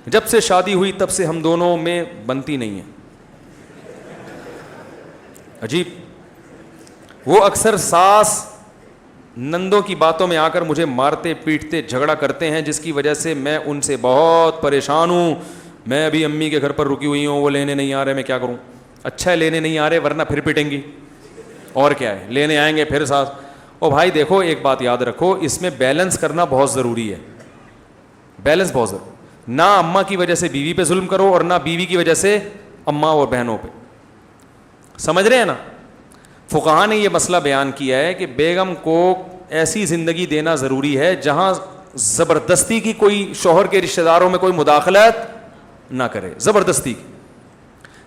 جب سے شادی ہوئی تب سے ہم دونوں میں بنتی نہیں ہے. عجیب. وہ اکثر ساس نندوں کی باتوں میں آ کر مجھے مارتے پیٹتے جھگڑا کرتے ہیں, جس کی وجہ سے میں ان سے بہت پریشان ہوں. میں ابھی امی کے گھر پر رکی ہوئی ہوں, وہ لینے نہیں آ رہے, میں کیا کروں؟ اچھا ہے لینے نہیں آ رہے, ورنہ پھر پٹیں گی. اور کیا ہے, لینے آئیں گے پھر ساس. او بھائی دیکھو ایک بات یاد رکھو, اس میں بیلنس کرنا بہت ضروری ہے. بیلنس بہت ضروری. نہ اماں کی وجہ سے بیوی پہ ظلم کرو, اور نہ بیوی کی وجہ سے اماں اور بہنوں پہ. سمجھ رہے ہیں نا؟ فقہاء نے یہ مسئلہ بیان کیا ہے کہ بیگم کو ایسی زندگی دینا ضروری ہے جہاں زبردستی کی کوئی شوہر کے رشتہ داروں میں کوئی مداخلت نہ کرے, زبردستی کی.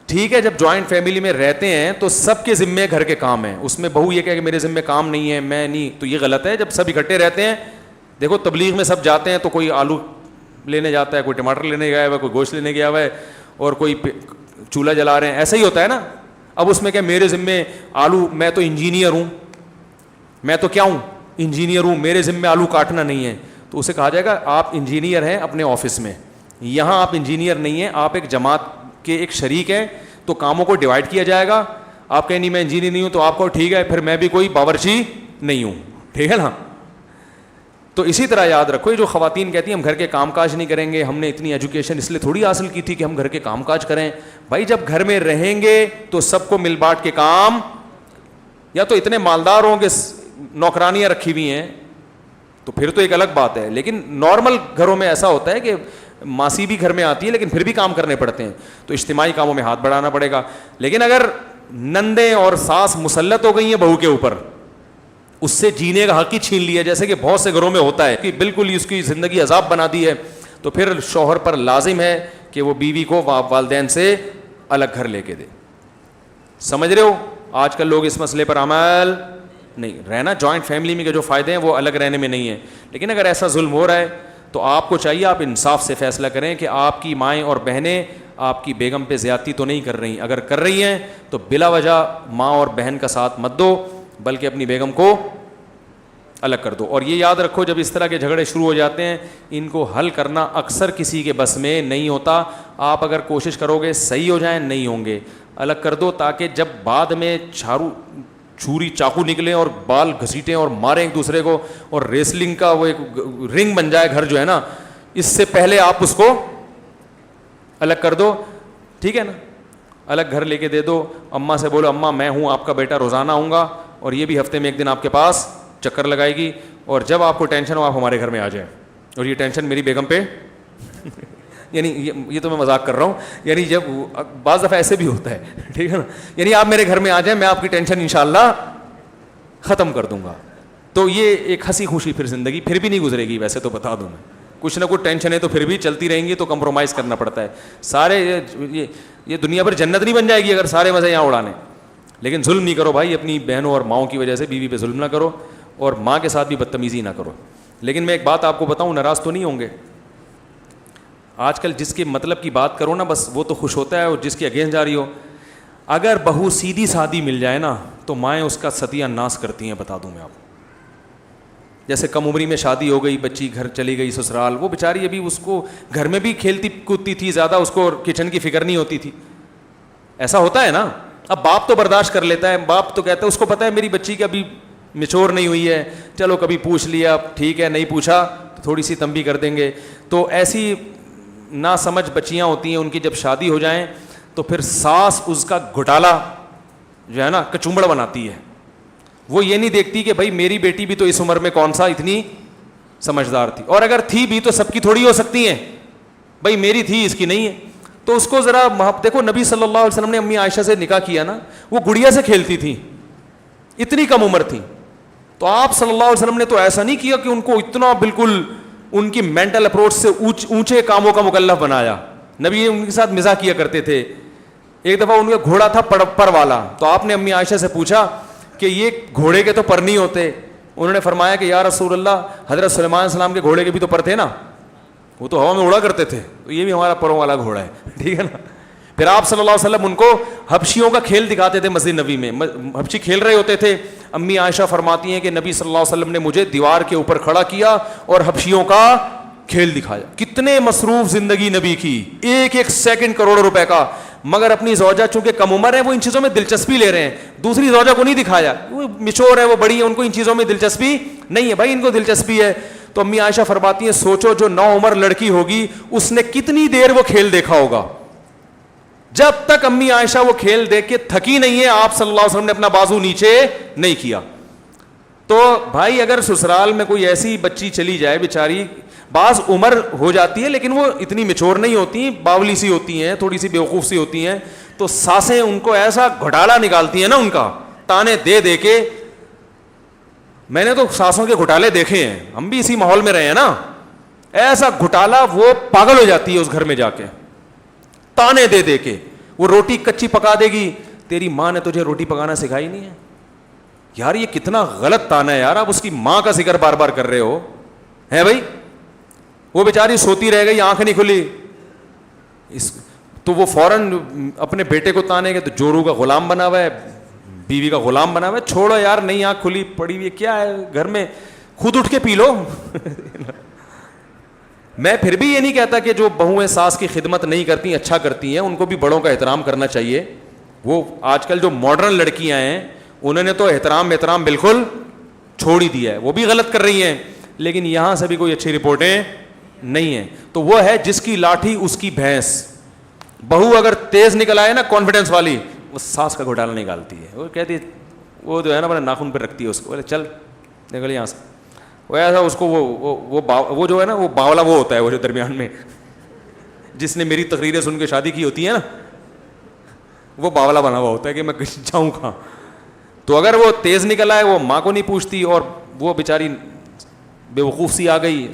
ٹھیک ہے, جب جوائنٹ فیملی میں رہتے ہیں تو سب کے ذمے گھر کے کام ہیں, اس میں بہو یہ کہے کہ میرے ذمے کام نہیں ہے, میں نہیں, تو یہ غلط ہے. جب سب اکٹھے رہتے ہیں, دیکھو تبلیغ میں سب جاتے ہیں تو کوئی آلو لینے جاتا ہے, کوئی ٹماٹر لینے گیا ہوا ہے, کوئی گوشت لینے گیا ہوا ہے, اور کوئی چولہا جلا رہے ہیں, ایسا ہی ہوتا ہے نا. اب اس میں کہ میرے ذمے آلو, میں تو انجینئر ہوں, میں تو کیا ہوں, انجینئر ہوں, میرے ذمے آلو کاٹنا نہیں ہے. تو اسے کہا جائے گا آپ انجینئر ہیں اپنے آفس میں, یہاں آپ انجینئر نہیں ہیں, آپ ایک جماعت کے ایک شریک ہیں, تو کاموں کو ڈیوائڈ کیا جائے گا. آپ کہیں نہیں میں انجینئر نہیں ہوں, تو آپ کو ٹھیک ہے پھر میں بھی کوئی باورچی نہیں ہوں, ٹھیک ہے نا. تو اسی طرح یاد رکھو, یہ جو خواتین کہتی ہیں ہم گھر کے کام کاج نہیں کریں گے, ہم نے اتنی ایجوکیشن اس لیے تھوڑی حاصل کی تھی کہ ہم گھر کے کام کاج کریں. بھائی جب گھر میں رہیں گے تو سب کو مل بانٹ کے کام, یا تو اتنے مالدار ہوں کہ نوکرانیاں رکھی ہوئی ہیں تو پھر تو ایک الگ بات ہے, لیکن نارمل گھروں میں ایسا ہوتا ہے کہ ماسی بھی گھر میں آتی ہے لیکن پھر بھی کام کرنے پڑتے ہیں, تو اجتماعی کاموں میں ہاتھ بڑھانا پڑے گا. لیکن اگر نندیں اور ساس مسلط ہو گئی ہیں بہو کے اوپر, اس سے جینے کا حق ہی چھین لیا, جیسے کہ بہت سے گھروں میں ہوتا ہے کہ بالکل اس کی زندگی عذاب بنا دی ہے, تو پھر شوہر پر لازم ہے کہ وہ بیوی کو والدین سے الگ گھر لے کے دے. سمجھ رہے ہو؟ آج کل لوگ اس مسئلے پر عمل نہیں. رہنا جوائنٹ فیملی میں کے جو فائدے ہیں وہ الگ رہنے میں نہیں ہیں, لیکن اگر ایسا ظلم ہو رہا ہے تو آپ کو چاہیے آپ انصاف سے فیصلہ کریں کہ آپ کی مائیں اور بہنیں آپ کی بیگم پہ زیادتی تو نہیں کر رہی. اگر کر رہی ہیں تو بلا وجہ ماں اور بہن کا ساتھ مت دو, بلکہ اپنی بیگم کو الگ کر دو. اور یہ یاد رکھو جب اس طرح کے جھگڑے شروع ہو جاتے ہیں, ان کو حل کرنا اکثر کسی کے بس میں نہیں ہوتا. آپ اگر کوشش کرو گے صحیح ہو جائیں, نہیں ہوں گے, الگ کر دو, تاکہ جب بعد میں چھری چاقو نکلے اور بال گھسیٹیں اور ماریں ایک دوسرے کو, اور ریسلنگ کا وہ ایک رنگ بن جائے گھر جو ہے نا, اس سے پہلے آپ اس کو الگ کر دو. ٹھیک ہے نا, الگ گھر لے کے دے دو. اماں سے بولو اماں میں ہوں آپ کا بیٹا, روزانہ آؤں گا, اور یہ بھی ہفتے میں ایک دن آپ کے پاس چکر لگائے گی, اور جب آپ کو ٹینشن ہو آپ ہمارے گھر میں آ جائیں, اور یہ ٹینشن میری بیگم پہ یعنی یہ تو میں مذاق کر رہا ہوں, یعنی جب بعض دفعہ ایسے بھی ہوتا ہے, ٹھیک ہے نا, یعنی آپ میرے گھر میں آ جائیں, میں آپ کی ٹینشن انشاءاللہ ختم کر دوں گا. تو یہ ایک ہنسی خوشی پھر زندگی پھر بھی نہیں گزرے گی. ویسے تو بتا دوں میں, کچھ نہ کچھ ٹینشن ہے تو پھر بھی چلتی رہیں گی, تو کمپرومائز کرنا پڑتا ہے. سارے یہ دنیا پر جنت نہیں بن جائے گی اگر سارے مزے یہاں اڑانے. لیکن ظلم نہیں کرو بھائی, اپنی بہنوں اور ماؤں کی وجہ سے بیوی پہ ظلم نہ کرو, اور ماں کے ساتھ بھی بدتمیزی نہ کرو. لیکن میں ایک بات آپ کو بتاؤں, ناراض تو نہیں ہوں گے, آج کل جس کے مطلب کی بات کرو نا بس وہ تو خوش ہوتا ہے, اور جس کی اگینسٹ جا رہی ہو, اگر بہو سیدھی سادھی مل جائے نا تو مائیں اس کا ستیہ ناش کرتی ہیں. بتا دوں میں آپ کو, جیسے کم عمری میں شادی ہو گئی, بچی گھر چلی گئی سسرال, وہ بیچاری ابھی اس کو گھر میں بھی کھیلتی کودتی تھی, زیادہ اس کو کچن کی فکر نہیں ہوتی تھی. ایسا ہوتا ہے نا. اب باپ تو برداشت کر لیتا ہے, باپ تو کہتا ہے, اس کو پتہ ہے میری بچی کی ابھی میچور نہیں ہوئی ہے, چلو کبھی پوچھ لیا ٹھیک ہے, نہیں پوچھا تو تھوڑی سی تنبیہ کر دیں گے. تو ایسی نا سمجھ بچیاں ہوتی ہیں, ان کی جب شادی ہو جائیں تو پھر ساس اس کا گھوٹالا جو ہے نا کچومبڑ بناتی ہے. وہ یہ نہیں دیکھتی کہ بھائی میری بیٹی بھی تو اس عمر میں کون سا اتنی سمجھدار تھی, اور اگر تھی بھی تو سب کی تھوڑی ہو سکتی ہیں, بھائی میری تھی اس کی نہیں ہے. تو اس کو ذرا دیکھو, نبی صلی اللہ علیہ وسلم نے امی عائشہ سے نکاح کیا نا, وہ گڑیا سے کھیلتی تھی, اتنی کم عمر تھی. تو آپ صلی اللہ علیہ وسلم نے تو ایسا نہیں کیا کہ ان کو اتنا بالکل ان کی مینٹل اپروچ سے اونچے کاموں کا مکلف بنایا. نبی ان کے ساتھ مزاح کیا کرتے تھے. ایک دفعہ ان کا گھوڑا تھا پر والا, تو آپ نے امی عائشہ سے پوچھا کہ یہ گھوڑے کے تو پر نہیں ہوتے. انہوں نے فرمایا کہ یا رسول اللہ, حضرت سلیمان علیہ السلام کے گھوڑے کے بھی تو پر تھے نا, وہ تو ہوا میں اڑا کرتے تھے, تو یہ بھی ہمارا پروں والا گھوڑا ہے, ٹھیک ہے نا. پھر آپ صلی اللہ علیہ وسلم ان کو حبشیوں کا کھیل دکھاتے تھے مسجد نبی میں, حبشی کھیل رہے ہوتے تھے. امی عائشہ فرماتی ہیں کہ نبی صلی اللہ علیہ وسلم نے مجھے دیوار کے اوپر کھڑا کیا اور حبشیوں کا کھیل دکھایا. کتنے مصروف زندگی نبی کی, ایک ایک سیکنڈ کروڑوں روپے کا, مگر اپنی زوجہ چونکہ کم عمر ہے وہ ان چیزوں میں دلچسپی لے رہے ہیں. دوسری زوجہ کو نہیں دکھایا, وہ میچور ہے, وہ بڑی ہے, ان کو ان چیزوں میں دلچسپی نہیں ہے. بھائی ان کو دلچسپی ہے. تو امی عائشہ فرماتی ہیں سوچو جو نو عمر لڑکی ہوگی اس نے کتنی دیر وہ کھیل دیکھا ہوگا. جب تک امی عائشہ وہ کھیل دیکھ کے تھکی نہیں ہے, آپ صلی اللہ علیہ وسلم نے اپنا بازو نیچے نہیں کیا. تو بھائی اگر سسرال میں کوئی ایسی بچی چلی جائے بیچاری, بعض عمر ہو جاتی ہے لیکن وہ اتنی میچور نہیں ہوتی, باولی سی ہوتی ہیں, تھوڑی سی بیوقوف سی ہوتی ہیں, تو ساسیں ان کو ایسا گھوٹالا نکالتی ہیں نا, ان کا تانے دے دے کے. میں نے تو ساسوں کے گھوٹالے دیکھے ہیں, ہم بھی اسی ماحول میں رہے ہیں نا. ایسا گھوٹالا وہ پاگل ہو جاتی ہے اس گھر میں جا کے, تانے دے دے کے. وہ روٹی کچی پکا دے گی, تیری ماں نے تجھے روٹی پکانا سکھائی نہیں ہے. یار یہ کتنا غلط تانا ہے یار, آپ اس کی ماں کا ذکر بار بار کر رہے ہو ہے بھائی. وہ بیچاری سوتی رہ گئی, آنکھ نہیں کھلی, تو وہ فوراً اپنے بیٹے کو تانے گے تو جورو کا غلام بنا ہوا ہے, بیوی کا غلام بنا ہوا ہے. چھوڑو یار, نہیں آنکھ کھلی پڑی ہوئی ہے, کیا ہے گھر میں, خود اٹھ کے پی لو. میں پھر بھی یہ نہیں کہتا کہ جو بہویں ساس کی خدمت نہیں کرتی, اچھا کرتی ہیں, ان کو بھی بڑوں کا احترام کرنا چاہیے. وہ آج کل جو ماڈرن لڑکیاں ہیں انہوں نے تو احترام بالکل چھوڑ ہی دیا ہے, وہ بھی غلط کر رہی ہیں, لیکن یہاں سے بھی کوئی اچھی رپورٹیں نہیں ہیں. تو وہ ہے جس کی لاٹھی اس کی بھینس. بہو اگر تیز نکل آئے نا کانفیڈنس والی, وہ ساس کا گھوٹالا نکالتی ہے. وہ کہتی ہے, وہ جو ہے نا اپنے ناخن پہ رکھتی ہے اس کو, بولے چل نکل یہاں سے. وہ ایسا اس کو وہ جو ہے نا وہ باولا وہ ہوتا ہے, وہ جو درمیان میں جس نے میری تقریریں سن کے شادی کی ہوتی ہے نا, وہ باولا بنا ہوا ہوتا ہے کہ میں جاؤں کہاں. تو اگر وہ تیز نکل آئے وہ ماں کو نہیں پوچھتی, اور وہ بیچاری بے وقوف سی آ گئی,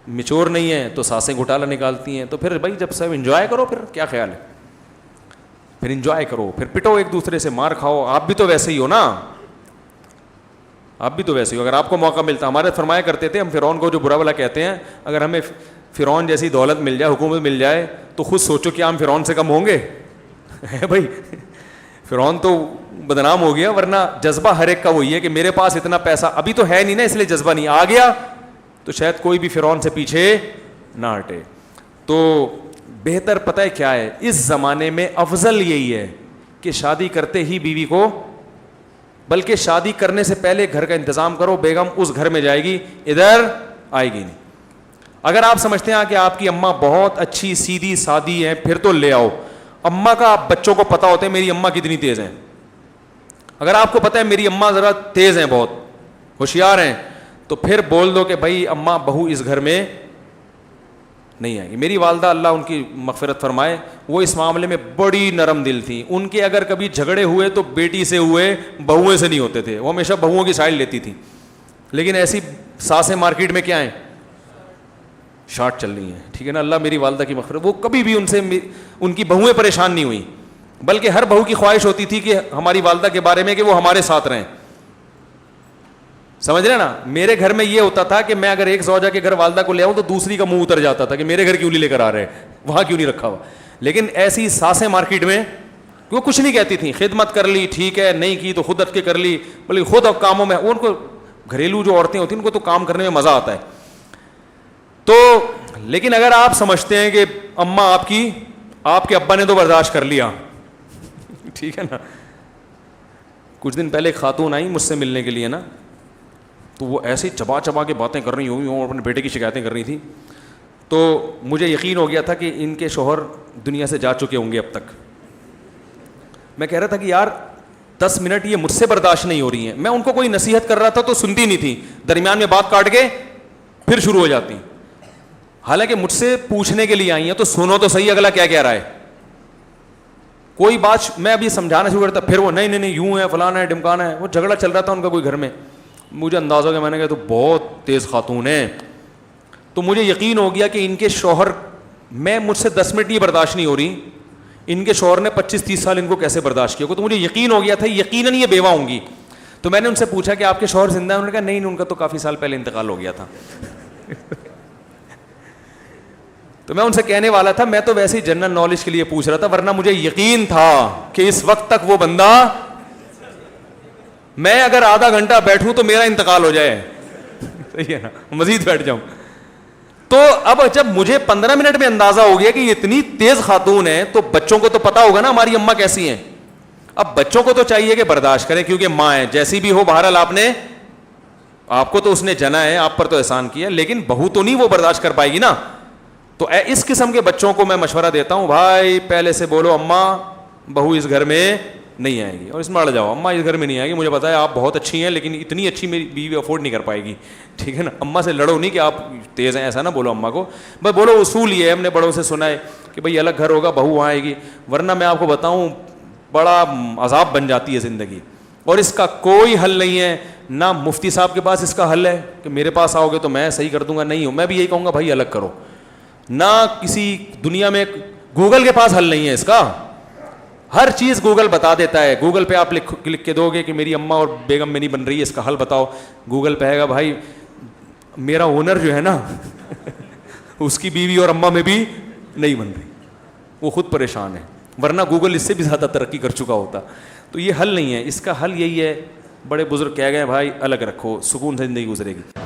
میچور نہیں ہے, تو ساسیں گھوٹالا نکالتی ہیں. تو پھر بھائی جب سب انجوائے کرو, پھر کیا خیال ہے, پھر انجوائے کرو, پھر پٹو ایک دوسرے سے, مار کھاؤ. آپ بھی تو ویسے ہی ہو نا, آپ بھی تو ویسے ہی ہو. اگر آپ کو موقع ملتا, ہمارے فرمایا کرتے تھے, ہم فرعون کو جو برا بلا کہتے ہیں, اگر ہمیں فرعون جیسی دولت مل جائے, حکومت مل جائے, تو خود سوچو کہ ہم فرعون سے کم ہوں گے. ہے بھائی, فرعون تو بدنام ہو گیا, ورنہ جذبہ ہر ایک کا وہی ہے کہ میرے پاس اتنا پیسہ ابھی تو ہے نہیں نا, اس لیے جذبہ نہیں آ گیا, تو شاید کوئی بھی فرعون سے پیچھے نہ ہٹے. تو بہتر پتہ ہے کیا ہے, اس زمانے میں افضل یہی ہے کہ شادی کرتے ہی بیوی کو, بلکہ شادی کرنے سے پہلے گھر کا انتظام کرو. بیگم اس گھر میں جائے گی, ادھر آئے گی نہیں. اگر آپ سمجھتے ہیں کہ آپ کی اماں بہت اچھی سیدھی سادی ہیں, پھر تو لے آؤ. اماں کا آپ بچوں کو پتا ہوتا ہے میری اماں کتنی تیز ہیں. اگر آپ کو پتا ہے میری اماں ذرا تیز ہیں, بہت ہوشیار ہیں, تو پھر بول دو کہ بھائی اماں بہو اس گھر میں نہیں آئے گی. میری والدہ اللہ ان کی مغفرت فرمائے, وہ اس معاملے میں بڑی نرم دل تھیں. ان کے اگر کبھی جھگڑے ہوئے تو بیٹی سے ہوئے, بہویں سے نہیں ہوتے تھے. وہ ہمیشہ بہوؤں کی سائڈ لیتی تھیں. لیکن ایسی ساسیں مارکیٹ میں کیا ہیں, شارٹ چل رہی ہیں. ٹھیک ہے نا, اللہ میری والدہ کی مغفرت, وہ کبھی بھی ان کی بہویں پریشان نہیں ہوئی, بلکہ ہر بہو کی خواہش ہوتی تھی کہ ہماری والدہ کے بارے میں کہ وہ ہمارے ساتھ رہیں. سمجھ رہے نا, میرے گھر میں یہ ہوتا تھا کہ میں اگر ایک زوجہ کے گھر والدہ کو لے آؤں تو دوسری کا منہ اتر جاتا تھا کہ میرے گھر کیوں نہیں لے کر آ رہے, وہاں کیوں نہیں رکھا ہوا. لیکن ایسی ساسیں مارکیٹ میں وہ کچھ نہیں کہتی تھیں, خدمت کر لی ٹھیک ہے, نہیں کی تو خود اٹھ کے کر لی, بلکہ خود اب کاموں میں, ان کو گھریلو جو عورتیں ہوتی ہیں ان کو تو کام کرنے میں مزہ آتا ہے. تو لیکن اگر آپ سمجھتے ہیں کہ اماں آپ کے ابا نے تو برداشت کر لیا, ٹھیک ہے نا. کچھ دن پہلے ایک خاتون آئی مجھ سے ملنے کے لیے نا, تو وہ ایسے چبا کے باتیں کر رہی ہوئی اور اپنے بیٹے کی شکایتیں کر رہی تھی. تو مجھے یقین ہو گیا تھا کہ ان کے شوہر دنیا سے جا چکے ہوں گے اب تک. میں کہہ رہا تھا کہ یار 10 منٹ یہ مجھ سے برداشت نہیں ہو رہی ہیں. میں ان کو کوئی نصیحت کر رہا تھا تو سنتی نہیں تھی, درمیان میں بات کاٹ کے پھر شروع ہو جاتی. حالانکہ مجھ سے پوچھنے کے لیے آئی ہیں تو سنو تو صحیح اگلا کیا کہہ رہا ہے. کوئی بات میں ابھی سمجھانا شروع کرتا, پھر وہ نہیں یوں ہے, فلانا ہے, ڈمکانا ہے. وہ جھگڑا چل رہا تھا ان کا کوئی گھر میں, مجھے اندازہ ہو گیا, میں نے کہا تو بہت تیز خاتون ہے. تو مجھے یقین ہو گیا کہ ان کے شوہر, مجھ سے 10 منٹ یہ برداشت نہیں ہو رہی, ان کے شوہر نے 25-30 سال ان کو کیسے برداشت کیا. تو مجھے یقین ہو گیا تھا یقیناً یہ بیوہ ہوں گی. تو میں نے ان سے پوچھا کہ آپ کے شوہر زندہ ہیں؟ انہوں نے کہا نہیں, ان کا تو کافی سال پہلے انتقال ہو گیا تھا. تو میں ان سے کہنے والا تھا, میں تو ویسے ہی جنرل نالج کے لیے پوچھ رہا تھا, ورنہ مجھے یقین تھا کہ اس وقت تک وہ بندہ, میں اگر آدھا گھنٹہ بیٹھوں تو میرا انتقال ہو جائے, صحیح ہے نا, مزید بیٹھ جاؤں. تو اب جب مجھے 15 منٹ میں اندازہ ہو گیا کہ یہ اتنی تیز خاتون ہے تو بچوں کو تو پتا ہوگا نا ہماری اماں کیسی ہیں. اب بچوں کو تو چاہیے کہ برداشت کریں کیونکہ ماں ہے, جیسی بھی ہو بہرحال آپ کو تو اس نے جنا ہے, آپ پر تو احسان کیا, لیکن بہو تو نہیں وہ برداشت کر پائے گی نا. تو اس قسم کے بچوں کو میں مشورہ دیتا ہوں, بھائی پہلے سے بولو اماں بہو اس گھر میں نہیں آئے گی, اور اس میں اڑ جاؤ اماں اس گھر میں نہیں آئے گی, مجھے پتا ہے آپ بہت اچھی ہیں لیکن اتنی اچھی میری بیوی افورڈ نہیں کر پائے گی, ٹھیک ہے نا. اماں سے لڑو نہیں کہ آپ تیز ہیں, ایسا نہ بولو اماں کو, بس بولو اصول یہ ہے, ہم نے بڑوں سے سنا ہے کہ بھائی الگ گھر ہوگا بہو وہاں آئے گی, ورنہ میں آپ کو بتاؤں بڑا عذاب بن جاتی ہے زندگی. اور اس کا کوئی حل نہیں ہے, نہ مفتی صاحب کے پاس اس کا حل ہے کہ میرے پاس آؤ گے تو میں صحیح کر دوں گا, نہیں ہوں, میں بھی یہی کہوں گا بھائی الگ کرو. نہ کسی دنیا میں گوگل کے پاس حل نہیں ہے اس کا, ہر چیز گوگل بتا دیتا ہے. گوگل پہ آپ لکھ کے دو گے کہ میری اماں اور بیگم میں نہیں بن رہی ہے, اس کا حل بتاؤ, گوگل پہ آئے گا بھائی میرا اونر جو ہے نا اس کی بیوی اور اماں میں بھی نہیں بن رہی, وہ خود پریشان ہے, ورنہ گوگل اس سے بھی زیادہ ترقی کر چکا ہوتا. تو یہ حل نہیں ہے, اس کا حل یہی ہے, بڑے بزرگ کہہ گئے بھائی الگ رکھو, سکون سے زندگی گزرے گی.